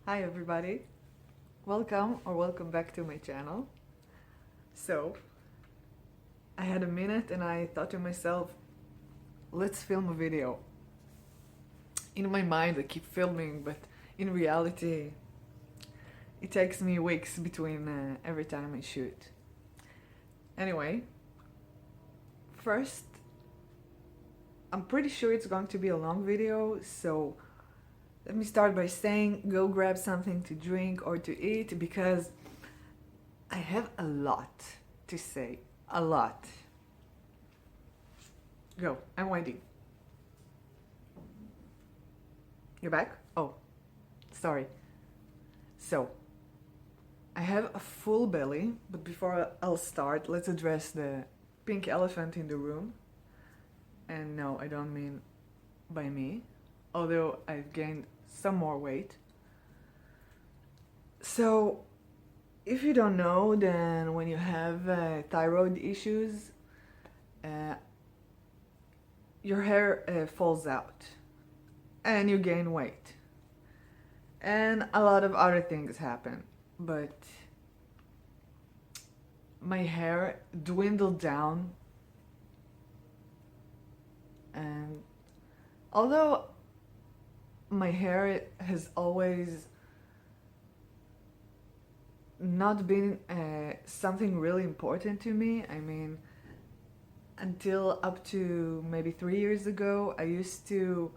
Hi everybody, welcome back to my channel. So, I had a minute and I thought to myself, let's film a video. In my mind I keep filming, but in reality it takes me weeks between every time I shoot. Anyway, first, I'm pretty sure it's going to be a long video, so let me start by saying go grab something to drink or to eat because I have a lot to say. A lot. Go, I'm waiting. You're back? Oh, sorry. So, I have a full belly, but before I'll start, let's address the pink elephant in the room. And no, I don't mean by me, although I've gained some more weight. So, if you don't know, then when you have thyroid issues, uh, your hair falls out and you gain weight. And a lot of other things happen. But my hair dwindled down, and although my hair has always not been something really important to me, I mean, until up to maybe 3 years ago, I used to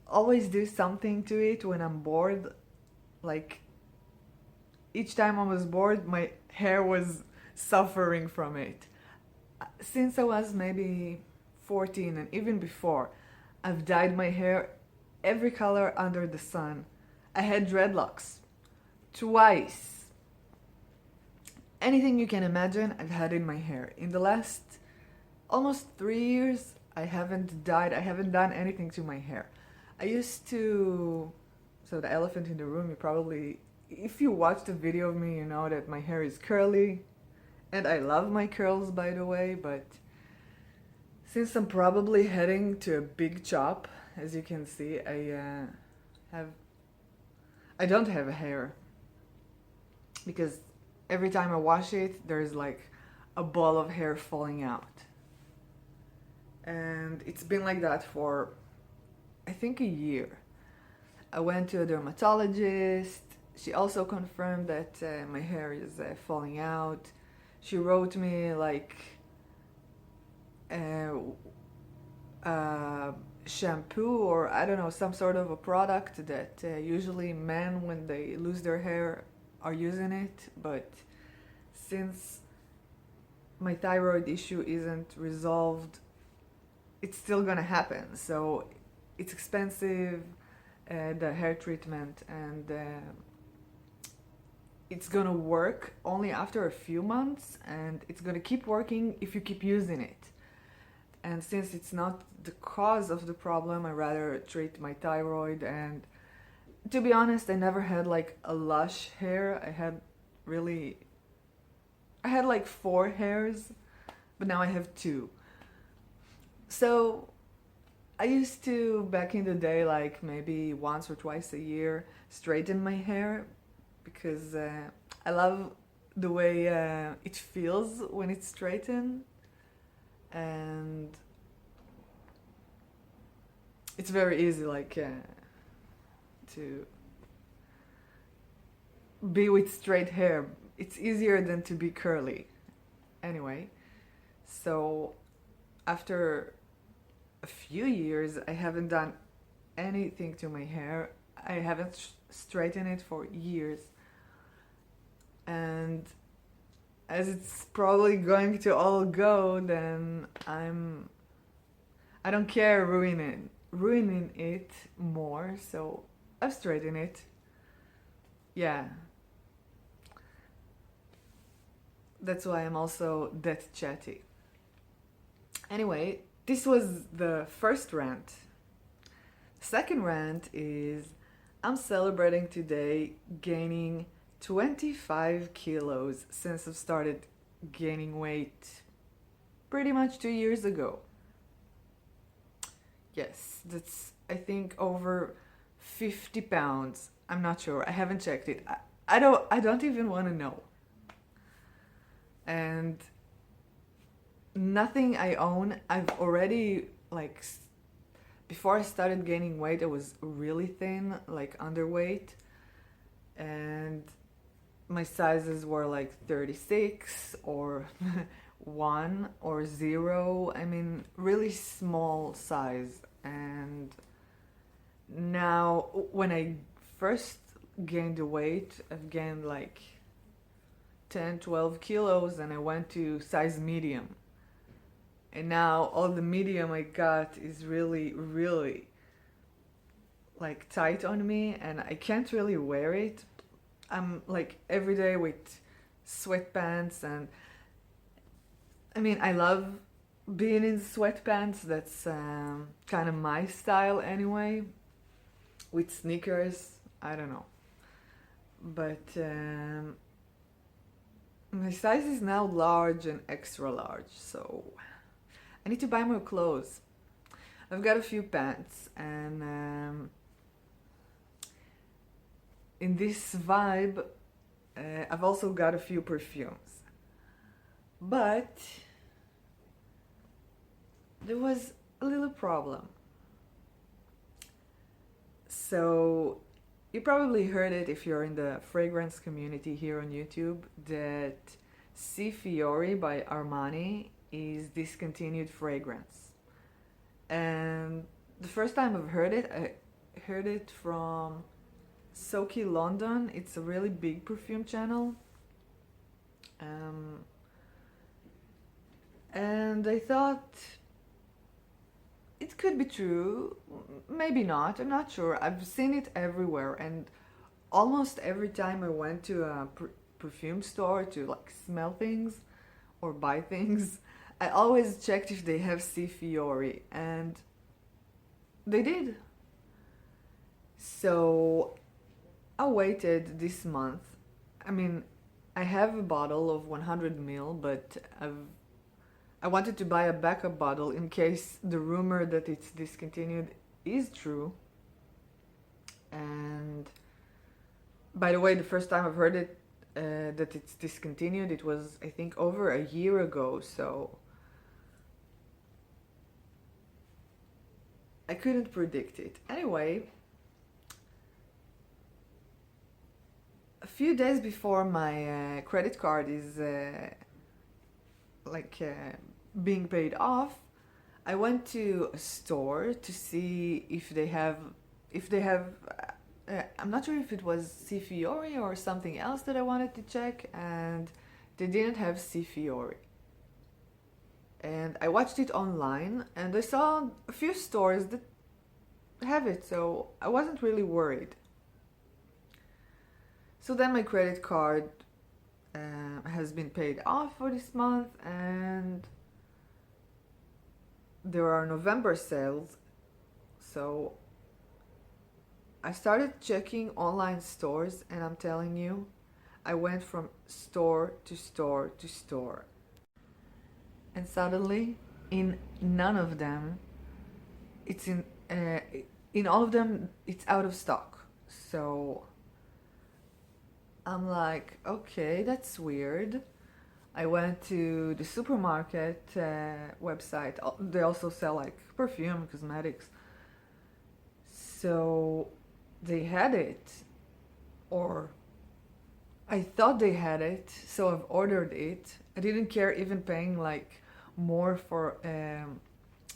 always do something to it when I'm bored. Like, each time I was bored, my hair was suffering from it. Since I was maybe 14 and even before, I've dyed my hair every color under the sun. I had dreadlocks twice. Anything you can imagine, I've had in my hair. In the last almost 3 years, I haven't done anything to my hair. I used to. So, the elephant in the room, you probably. If you watched a video of me, you know that my hair is curly. And I love my curls, by the way, but since I'm probably heading to a big chop, as you can see, I don't have hair because every time I wash it, there's like a ball of hair falling out. And it's been like that for, I think, a year. I went to a dermatologist. She also confirmed that my hair is falling out. She wrote me like uh, shampoo, or I don't know, some sort of a product that usually men, when they lose their hair, are using it. But since my thyroid issue isn't resolved, it's still gonna happen. So it's expensive, the hair treatment, and it's gonna work only after a few months, and it's gonna keep working if you keep using it. And since it's not the cause of the problem, I rather treat my thyroid. And to be honest, I never had like a lush hair. I had like 4 hairs, but now I have 2. So I used to, back in the day, like maybe once or twice a year, straighten my hair because I love the way it feels when it's straightened. And it's very easy, like, to be with straight hair. It's easier than to be curly. Anyway, so after a few years, I haven't done anything to my hair. I haven't straightened it for years. And as it's probably going to all go, then I don't care ruining it more, so I've straightened it. Yeah. That's why I'm also that chatty. Anyway, this was the first rant. Second rant is I'm celebrating today gaining 25 kilos since I've started gaining weight pretty much 2 years ago. Yes, that's, I think, over 50 pounds. I'm not sure. I haven't checked it. I don't even want to know. And nothing I own, I've already like before I started gaining weight, I was really thin, like underweight, and my sizes were like 36 or 1 or 0. I mean, really small size. And now, when I first gained the weight, I've gained like 10, 12 kilos, and I went to size medium. And now all the medium I got is really, really like tight on me, and I can't really wear it. I'm like every day with sweatpants, and I mean, I love being in sweatpants. That's kind of my style anyway. With sneakers, I don't know. But my size is now large and extra large, so I need to buy more clothes. I've got a few pants, and in this vibe, I've also got a few perfumes. But there was a little problem. So you probably heard it if you're in the fragrance community here on YouTube, that C Fiori by Armani is discontinued fragrance. And the first time I've heard it, I heard it from Soki London. It's a really big perfume channel. And I thought it could be true, maybe not, I'm not sure. I've seen it everywhere, and almost every time I went to a perfume store to like smell things or buy things, I always checked if they have C Fiori, and they did. So I waited this month. I mean, I have a bottle of 100 ml, but I wanted to buy a backup bottle in case the rumor that it's discontinued is true. And by the way, the first time I've heard it, that it's discontinued, it was, I think, over a year ago, so I couldn't predict it. Anyway, a few days before my credit card is being paid off, I went to a store to see if they have I'm not sure if it was C Fiori or something else that I wanted to check, and they didn't have C Fiori. And I watched it online, and I saw a few stores that have it, so I wasn't really worried. So then my credit card has been paid off for this month, and there are November sales, so I started checking online stores, and I'm telling you, I went from store to store to store, and suddenly in none of them it's in all of them it's out of stock. So I'm like, okay, that's weird. I went to the supermarket website. They also sell like perfume, cosmetics. So they had it, or I thought they had it, so I've ordered it. I didn't care even paying like more for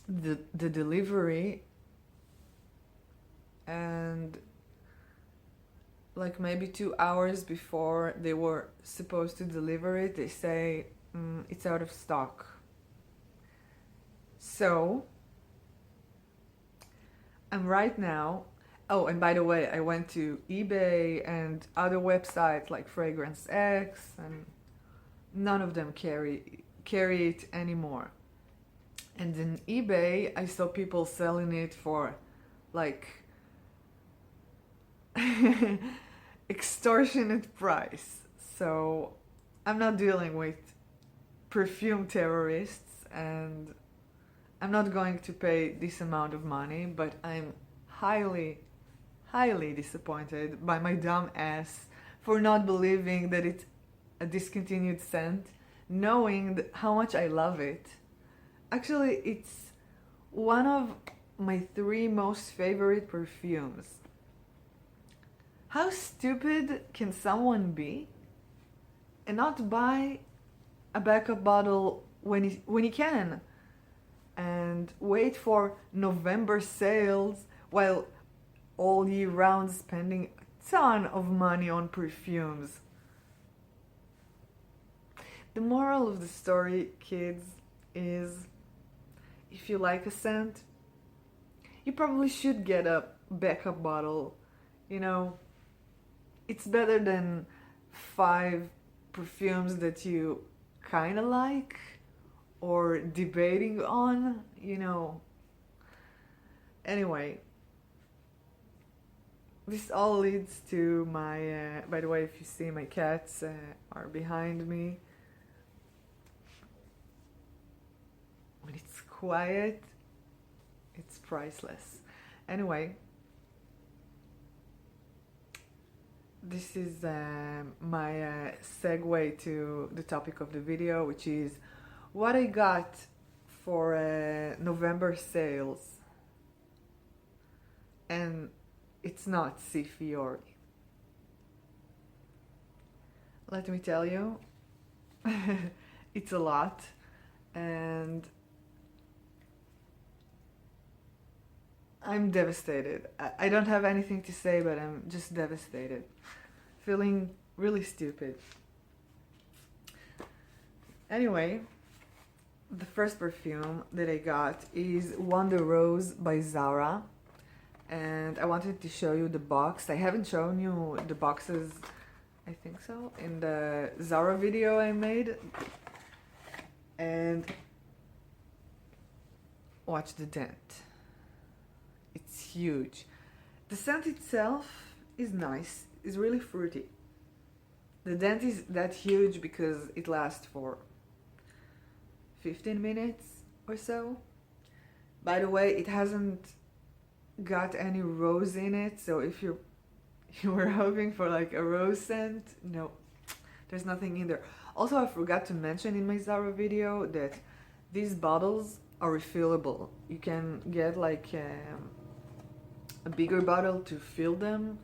the delivery, and like maybe 2 hours before they were supposed to deliver it, they say it's out of stock. So I'm right now. Oh, and by the way, I went to eBay and other websites like Fragrance X, and none of them carry it anymore. And in eBay, I saw people selling it for like extortionate price. So I'm not dealing with perfume terrorists, and I'm not going to pay this amount of money, but I'm highly highly disappointed by my dumb ass for not believing that it's a discontinued scent, knowing how much I love it. Actually, it's one of my 3 most favorite perfumes. How stupid can someone be and not buy a backup bottle when he can, and wait for November sales while all year round spending a ton of money on perfumes? The moral of the story, kids, is if you like a scent, you probably should get a backup bottle. You know, it's better than 5 perfumes that you kind of like or debating on, you know. Anyway, this all leads to my, by the way, if you see, my cats are behind me. When it's quiet, it's priceless. Anyway, this is my segue to the topic of the video, which is what I got for November sales. And it's not C. Fiori. Let me tell you, it's a lot, and I'm devastated. I don't have anything to say, but I'm just devastated. Feeling really stupid. Anyway, the first perfume that I got is Wonder Rose by Zara. And I wanted to show you the box. I haven't shown you the boxes, I think so, in the Zara video I made. And watch the dent. It's huge. The scent itself is nice, it's really fruity. The dent is that huge because it lasts for 15 minutes or so. By the way, it hasn't got any rose in it, so if you were hoping for like a rose scent, no, there's nothing in there. Also, I forgot to mention in my Zara video that these bottles are refillable. You can get like a bigger bottle to fill them.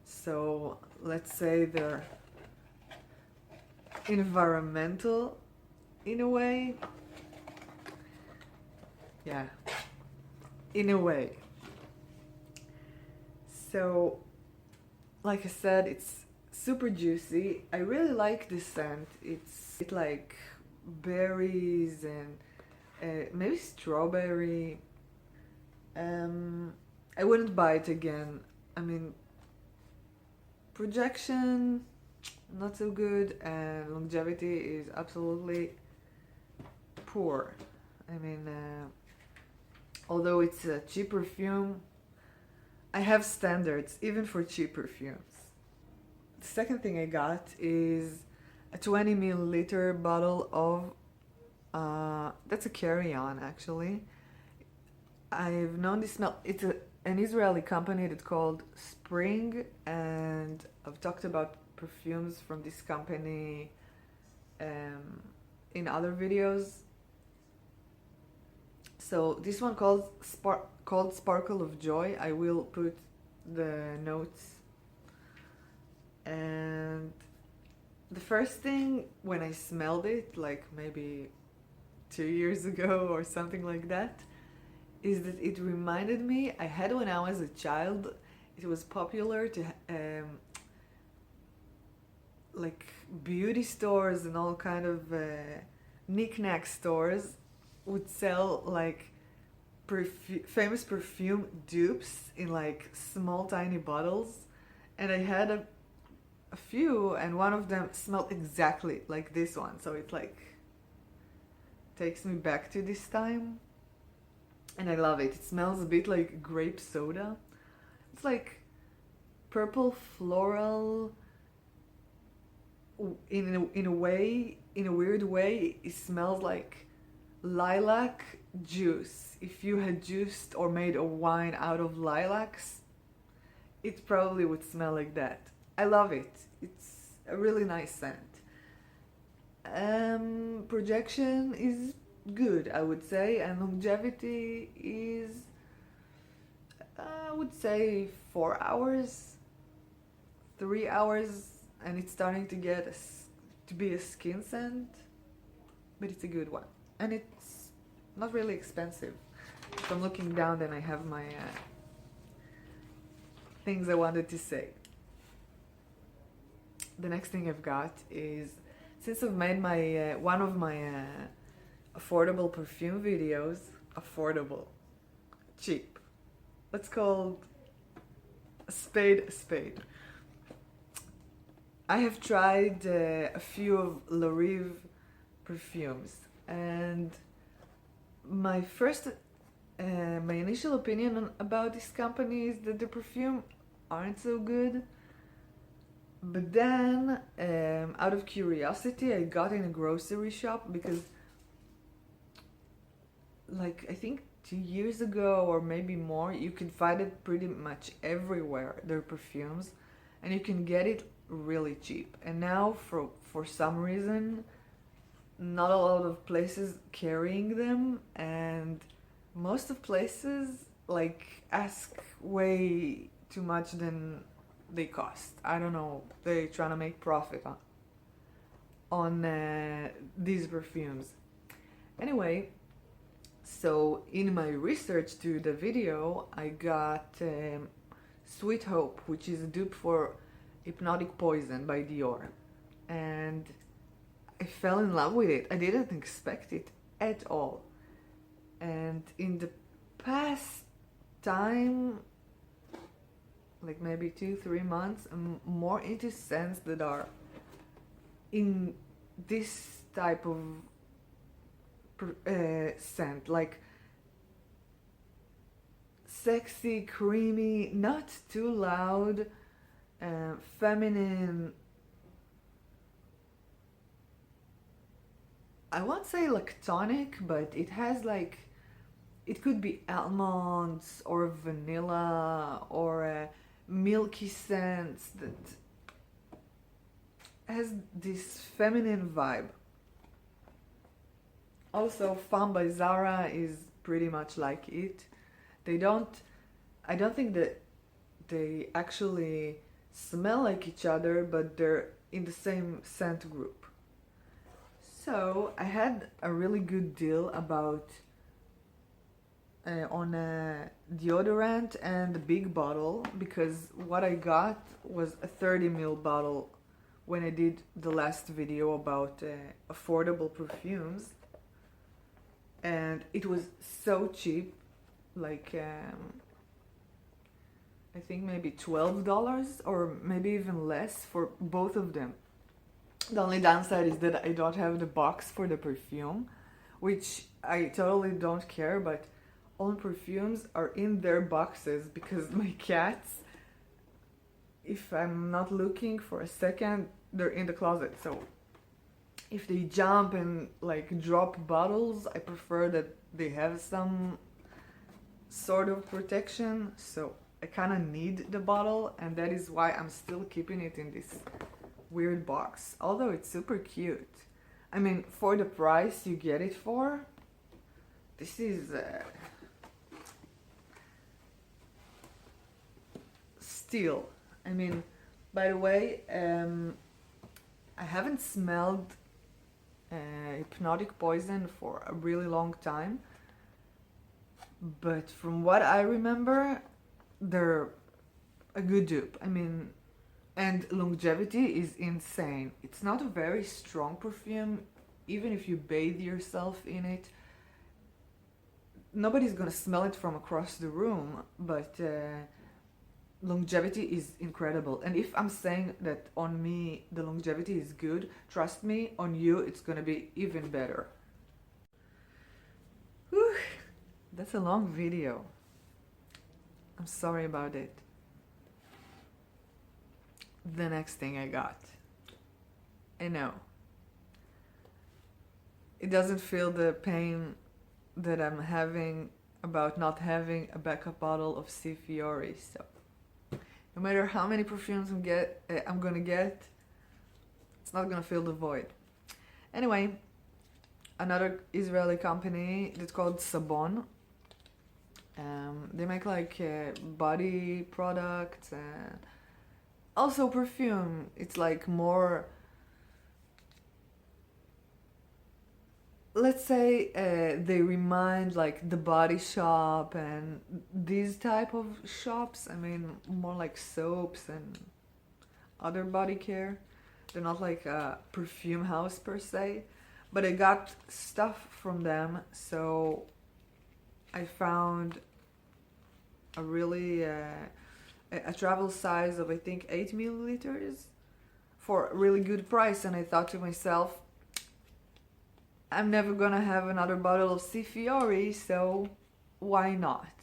So let's say they're environmental in a way. Yeah, in a way. So, like I said, it's super juicy. I really like this scent. It's like berries and maybe strawberry. I wouldn't buy it again. I mean, projection, not so good, and longevity is absolutely poor. I mean, although it's a cheap perfume, I have standards, even for cheap perfumes. The second thing I got is a 20 milliliter bottle of, that's a carry-on actually. I've known this smell, it's an Israeli company that's called Spring, and I've talked about perfumes from this company in other videos. So this one called Sparkle of Joy. I will put the notes. And the first thing when I smelled it, like maybe 2 years ago or something like that, is that it reminded me, I had when I was a child, it was popular to like beauty stores and all kind of knick-knack stores would sell like famous perfume dupes in like small tiny bottles, and I had a few, and one of them smelled exactly like this one, so it like takes me back to this time, and I love it. It smells a bit like grape soda. It's like purple floral in a weird way. It smells like lilac juice. If you had juiced or made a wine out of lilacs, it probably would smell like that. I love it. It's a really nice scent. Projection is good, I would say, and longevity is, I would say, 4 hours, 3 hours, and it's starting to get to be a skin scent, but it's a good one, and it's not really expensive. If I'm looking down, then I have my things I wanted to say. The next thing I've got is, since I've made my one of my affordable perfume videos, affordable, cheap, let's call a spade a spade. I have tried a few of Larive perfumes, and my initial opinion about this company is that the perfume aren't so good. But then, out of curiosity, I got in a grocery shop because, like, I think 2 years ago or maybe more, you can find it pretty much everywhere, their perfumes, and you can get it really cheap. And now, for some reason, not a lot of places carrying them, and most of places, like, ask way too much than they cost. I don't know, they're trying to make profit on these perfumes. Anyway, so in my research to the video, I got Sweet Hope, which is a dupe for Hypnotic Poison by Dior, and I fell in love with it. I didn't expect it at all, and in the past time, like maybe 2-3 months, I'm more into scents that are in this type of scent, like sexy, creamy, not too loud, feminine. I won't say lactonic, but it has like, it could be almonds or vanilla or milky scents that has this feminine vibe. Also, Femme by Zara is pretty much like it. I don't think that they actually smell like each other, but they're in the same scent group. So I had a really good deal about on a deodorant and a big bottle, because what I got was a 30 ml bottle when I did the last video about affordable perfumes, and it was so cheap, like I think maybe $12 or maybe even less for both of them. The only downside is that I don't have the box for the perfume, which I totally don't care, but all perfumes are in their boxes because my cats, if I'm not looking for a second, they're in the closet. So if they jump and like drop bottles, I prefer that they have some sort of protection. So I kind of need the bottle, and that is why I'm still keeping it in this weird box, although it's super cute. I mean, for the price you get it for, this is steal. I mean, by the way, I haven't smelled Hypnotic Poison for a really long time, but from what I remember, they're a good dupe. I mean, and longevity is insane. It's not a very strong perfume. Even if you bathe yourself in it, nobody's gonna smell it from across the room, but longevity is incredible. And if I'm saying that on me the longevity is good, trust me, on you it's gonna be even better. Whew, that's a long video. I'm sorry about it. The next thing I got, I know it doesn't feel the pain that I'm having about not having a backup bottle of C. Fiori. So No matter how many perfumes I'm gonna get, it's not gonna fill the void. Anyway, another Israeli company that's called Sabon. They make like body products and also perfume. It's like more, let's say, they remind like the Body Shop and these type of shops. I mean, more like soaps and other body care. They're not like a perfume house per se, but I got stuff from them, so I found a really a travel size of I think 8 milliliters for a really good price, and I thought to myself, I'm never gonna have another bottle of C Fiori, so why not?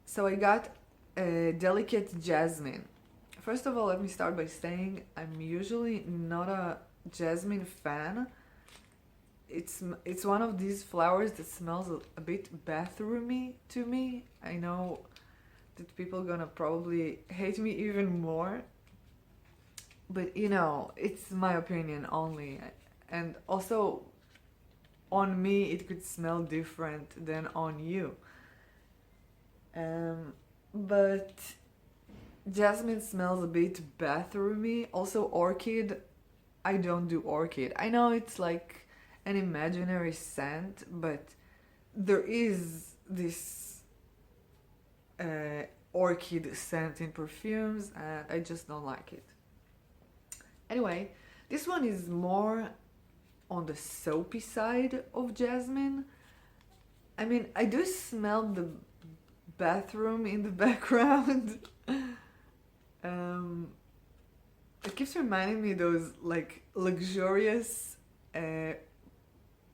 So I got a delicate jasmine. First of all, let me start by saying I'm usually not a jasmine fan. It's one of these flowers that smells a bit bathroomy to me. I know that people are gonna probably hate me even more, but you know, it's my opinion only. And also, on me, it could smell different than on you. But jasmine smells a bit bathroomy. Also, orchid. I don't do orchid. I know it's like an imaginary scent, but there is this orchid scent in perfumes, and I just don't like it. Anyway, this one is more on the soapy side of jasmine. I mean, I do smell the bathroom in the background. It keeps reminding me those like luxurious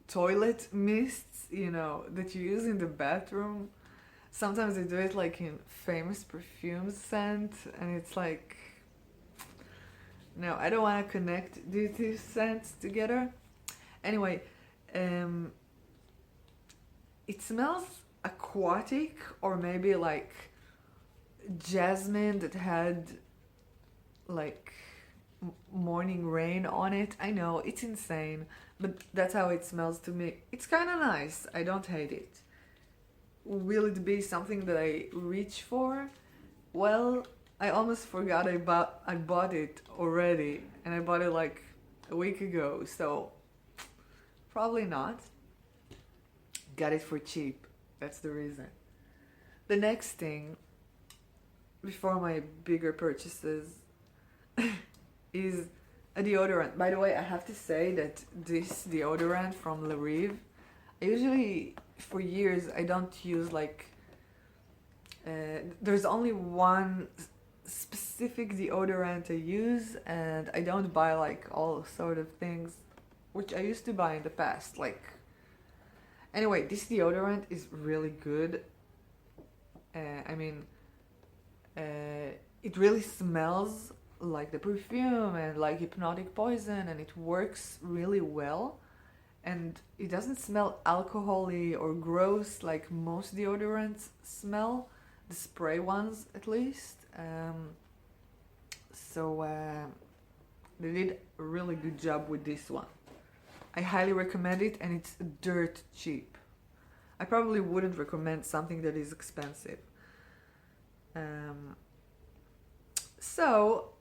toilet mists, you know, that you use in the bathroom. Sometimes they do it like in famous perfume scent, and it's like, no, I don't want to connect these two scents together. Anyway, it smells aquatic, or maybe like jasmine that had like morning rain on it. I know, it's insane, but that's how it smells to me. It's kind of nice. I don't hate it. Will it be something that I reach for? Well, I almost forgot I bought it already, and I bought it like a week ago, so probably not. Got it for cheap. That's the reason. The next thing, before my bigger purchases, is a deodorant. By the way, I have to say that this deodorant from Larive, I usually, for years, I don't use like, there's only one specific deodorant I use, and I don't buy like all sort of things, which I used to buy in the past. Like, anyway, this deodorant is really good. I mean, it really smells like the perfume and like hypnotic poison, and it works really well. And it doesn't smell alcohol-y or gross like most deodorants smell, the spray ones at least. So they did a really good job with this one. I highly recommend it, and it's dirt cheap. I probably wouldn't recommend something that is expensive. So,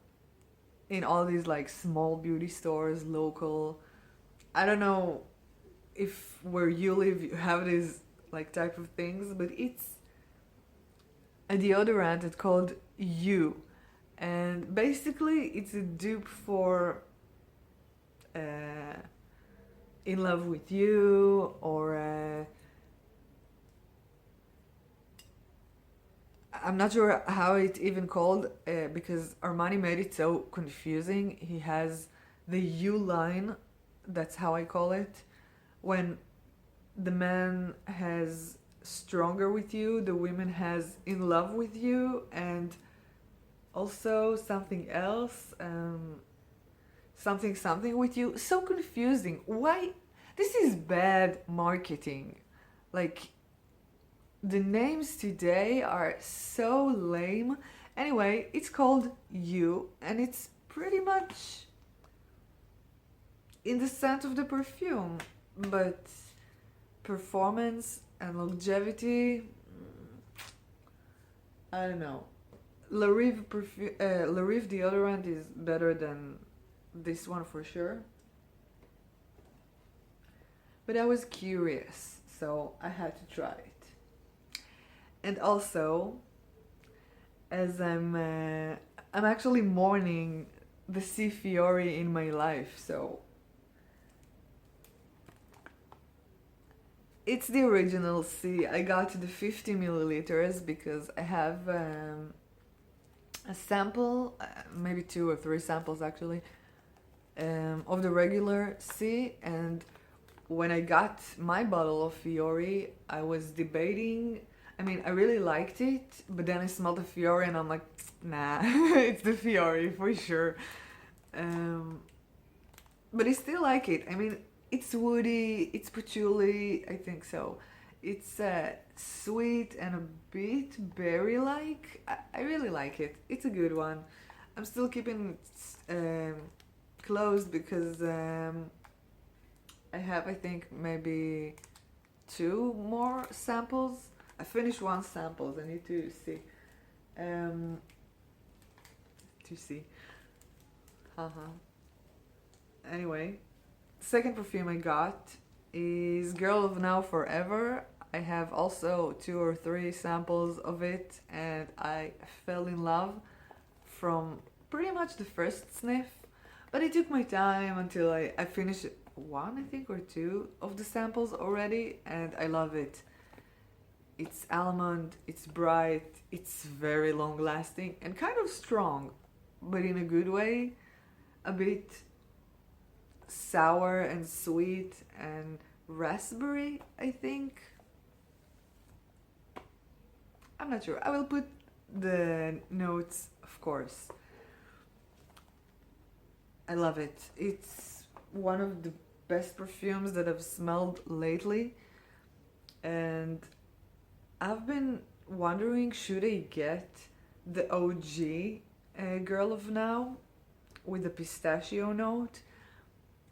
in all these like small beauty stores, local, I don't know if where you live you have these like type of things, but it's a deodorant. It's called You, and basically it's a dupe for In Love With You, or I'm not sure how it's even called, because Armani made it so confusing. He has the You line, that's how I call it. When the man has Stronger With You, the woman has In Love With You, and also something else, something with you. So confusing. Why? This is bad marketing. Like, The names today are so lame. Anyway, it's called You, and it's pretty much in the scent of the perfume, but performance and longevity, I don't know. La Rive deodorant is better than this one for sure. But I was curious, so I had to try it. And also, as I'm actually mourning the C Fiori in my life, so it's the original C. I got the 50 milliliters because I have a sample, maybe 2 or 3 samples actually, of the regular C, and when I got my bottle of Fiori, I was debating. I mean, I really liked it, but then I smelled the Fiori and I'm like, nah, it's the Fiori for sure. But I still like it. I mean, it's woody, it's patchouli, I think so. It's sweet and a bit berry-like. I really like it. It's a good one. I'm still keeping it closed because I have, I think, maybe 2 more samples. I finished 1 sample. I need to see. Anyway, second perfume I got is Girl of Now Forever. I have also 2 or 3 samples of it, and I fell in love from pretty much the first sniff. But it took my time until I finished 1, I think, or 2 of the samples already, and I love it. It's almond, it's bright, it's very long lasting and kind of strong, but in a good way. A bit sour and sweet and raspberry, I think. I'm not sure. I will put the notes, of course. I love it. It's one of the best perfumes that I've smelled lately, and I've been wondering, should I get the OG Girl of Now with the pistachio note?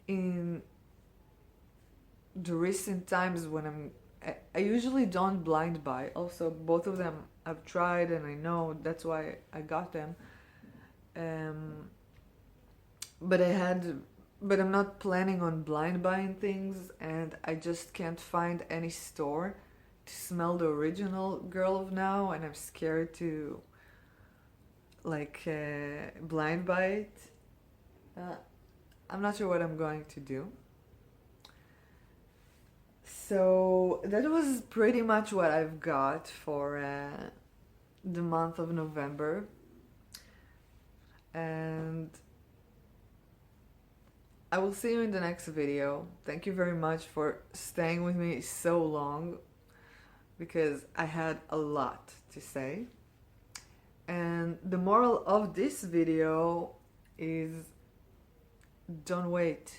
In the recent times when I usually don't blind buy. Also, both of them I've tried and I know that's why I got them. But I'm not planning on blind buying things, and I just can't find any store to smell the original Girl of Now, and I'm scared to blind buy it. I'm not sure what I'm going to do. So that was pretty much what I've got for the month of November. And I will see you in the next video. Thank you very much for staying with me so long, because I had a lot to say. And the moral of this video is, don't wait.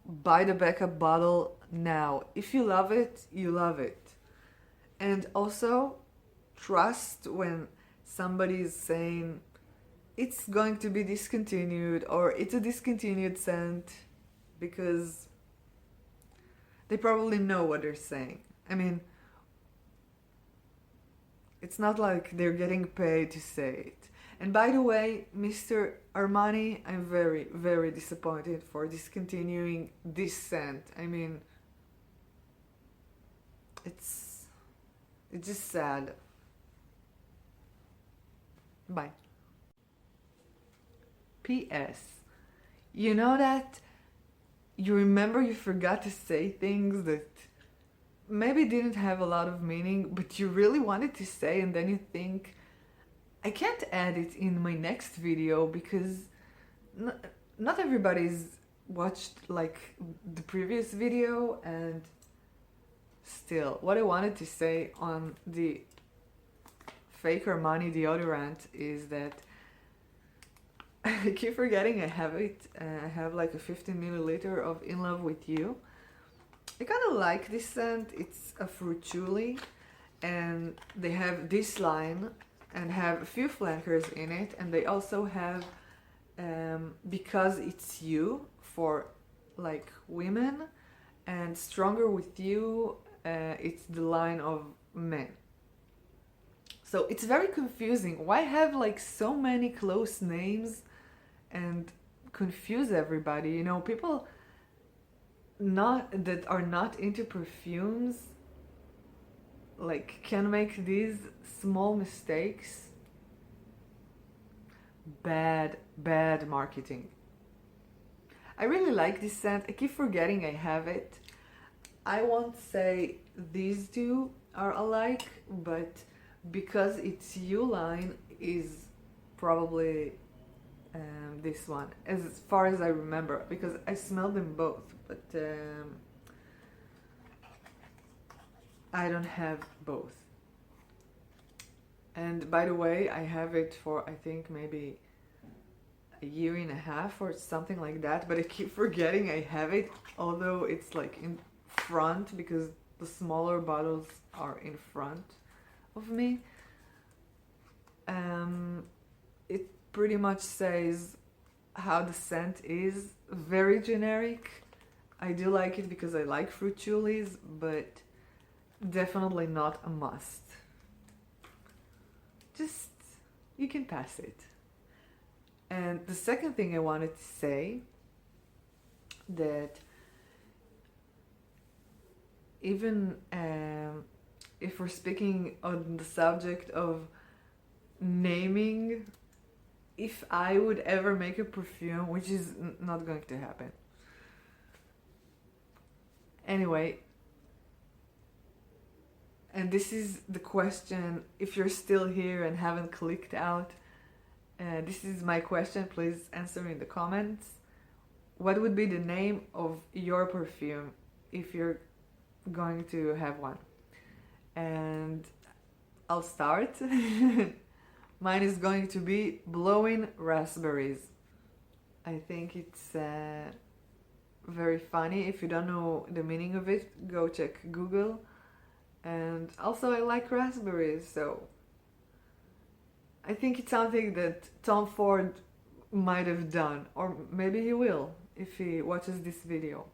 Buy the backup bottle now. If you love it, you love it. And also, trust when somebody is saying it's going to be discontinued or it's a discontinued scent, because they probably know what they're saying. I mean, it's not like they're getting paid to say it. And by the way, Mr. Armani, I'm very, very disappointed for discontinuing this scent. I mean, it's just sad. Bye. P.S. You know that you remember you forgot to say things that maybe didn't have a lot of meaning, but you really wanted to say, and then you think, I can't add it in my next video because not everybody's watched like the previous video. And still, what I wanted to say on the fake Armani deodorant is that I keep forgetting I have it. I have like a 15 milliliter of In Love With You. I kind of like this scent. It's a fruituli, and they have this line and have a few flankers in it, and they also have Because It's You for like women, and Stronger With You, it's the line of men. So it's very confusing. Why have like so many close names and confuse everybody? You know, people not that are not into perfumes like can make these small mistakes. Bad marketing. I really like this scent. I keep forgetting I have it. I won't say these two are alike, but Because It's You line is probably this one, as far as I remember, because I smelled them both, but I don't have both. And by the way, I have it for I think maybe a year and a half or something like that, but I keep forgetting I have it, although it's like in front because the smaller bottles are in front of me. It pretty much says how the scent is, very generic. I do like it because I like fruit julies, but definitely not a must. Just, you can pass it. And the second thing I wanted to say, that even if we're speaking on the subject of naming, if I would ever make a perfume, which is not going to happen. Anyway, and this is the question, if you're still here and haven't clicked out, this is my question, please answer me in the comments. What would be the name of your perfume if you're going to have one? And I'll start. Mine is going to be Blowing Raspberries. I think it's very funny. If you don't know the meaning of it, go check Google. And also I like raspberries, so I think it's something that Tom Ford might have done, or maybe he will if he watches this video.